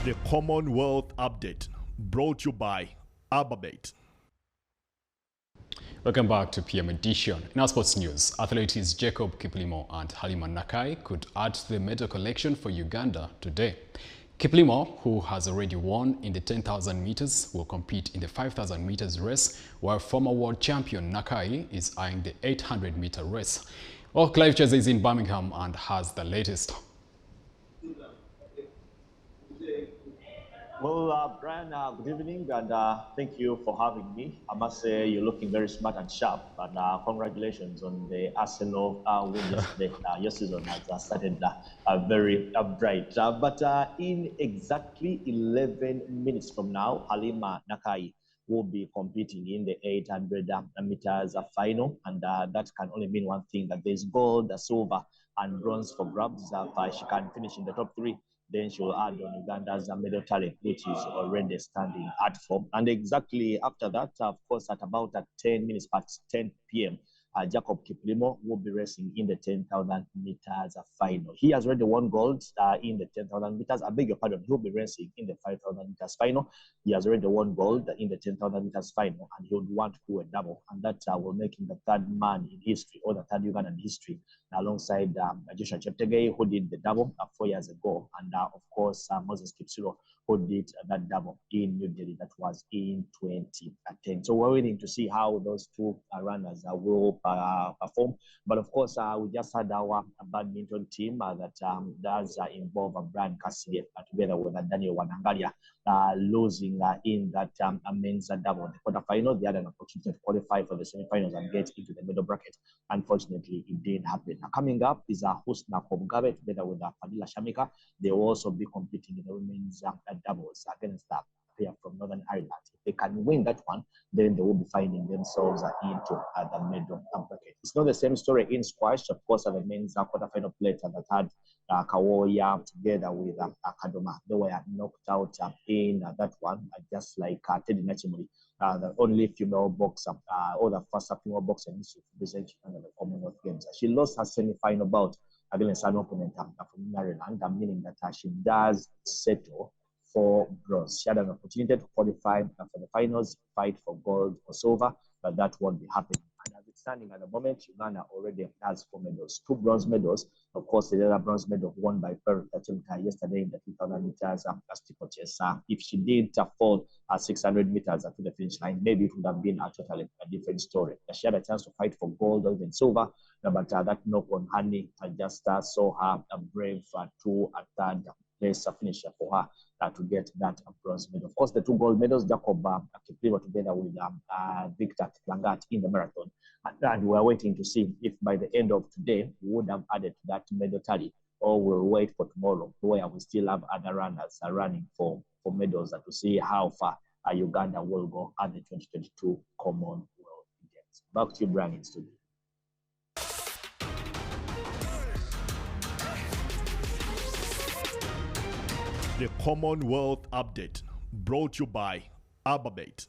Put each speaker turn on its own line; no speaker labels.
The Commonwealth Update, brought to you by Albabet.
Welcome back to PM Edition. In our sports news, athletes Jacob Kiplimo and Halima Nakai could add to the medal collection for Uganda today. Kiplimo, who has already won in the 10,000 meters, will compete in the 5,000 meters race, while former world champion Nakai is eyeing the 800-meter race. Well, Clive Chase is in Birmingham and has the latest.
Well, Brian, good evening, and thank you for having me. I must say you're looking very smart and sharp, and congratulations on the Arsenal win yesterday. Your season has started very bright. But in exactly 11 minutes from now, Halima Nakai will be competing in the 800 meters final, and that can only mean one thing, that there's gold, silver, and bronze for grabs. If she can finish in the top three, then she will add on Uganda's medal tally, which is already standing at 4. And exactly after that, of course, at about 10 minutes past 10 p.m., Jacob Kiplimo will be racing in the 10,000 meters final. He has already won gold in the 10,000 meters. I beg your pardon, he'll be racing in the 5,000 meters final. He has already won gold in the 10,000 meters final, and he would want to do a double. And that will make him the third man in history, or the third Ugandan history, alongside Joshua Cheptegei, who did the double 4 years ago, and of course Moses Kipsiro, who did that double in New Delhi. That was in 2010. So we're waiting to see how those two runners will perform. But of course, we just had our badminton team that does involve Brian Cassidy together with Daniel Wanangalia losing in that men's double. The quarterfinal, they had an opportunity to qualify for the semifinals and get into the middle bracket. Unfortunately, it didn't happen. Now, coming up is Husna Kobgabe together with Fadila Shamika. They will also be competing in the women's doubles against that player from Northern Ireland. If they can win that one, then they will be finding themselves into the middle bracket. It's not the same story in squash. Of course, the men's quarterfinal play that had Kawoya together with Kadoma. They were knocked out in that one, just like Teddy Nachimuri, the only female boxer, or the first female boxer in history to present under the Commonwealth Games. She lost her semi-final bout against an opponent from Maryland, meaning that she does settle for bronze. She had an opportunity to qualify for the finals, fight for gold or silver, but that won't be happening. And as it's standing at the moment, Uganda already has 4 medals, 2 bronze medals. Of course, the other bronze medal won by Peru yesterday in the 2,000 meters steeplechase. If she did fall 600 meters to the finish line, maybe it would have been a totally different story. She had a chance to fight for gold or even silver, but that knock on her knee just saw her brave to a third place finisher for her to get that bronze medal. Of course, the 2 gold medals, Jacob Kiplimo together with Victor Langat in the marathon. And we're waiting to see if by the end of today, we would have added to that medal tally, or we'll wait for tomorrow, where we still have other runners running for medals to see how far Uganda will go at the 2022 Commonwealth Games. Back to you, Brian, in studio.
The Commonwealth Update, brought to you by Albabet.